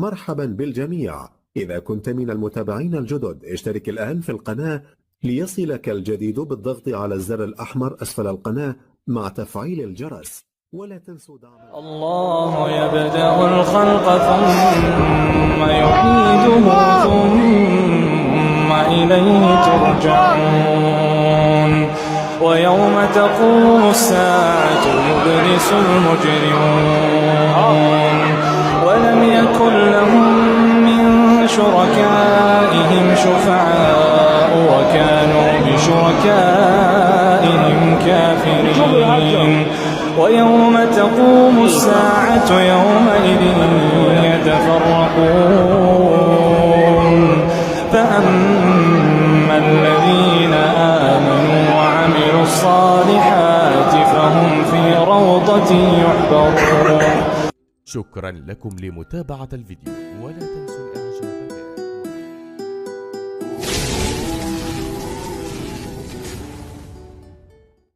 مرحبا بالجميع. إذا كنت من المتابعين الجدد اشترك الآن في القناة ليصلك الجديد بالضغط على الزر الأحمر أسفل القناة مع تفعيل الجرس، ولا تنسوا دعم. الله يبدأ الخلق ثم يعيده ثم إليه ترجعون ويوم تقوم الساعة يبلس المجرمون ولم يكن لهم من شركائهم شفعاء وكانوا بشركائهم كافرين ويوم تقوم الساعة يومئذ يتفرقون فأما الذين آمنوا وعملوا الصالحات فهم في روضة يحبرون. شكرا لكم لمتابعة الفيديو، ولا تنسوا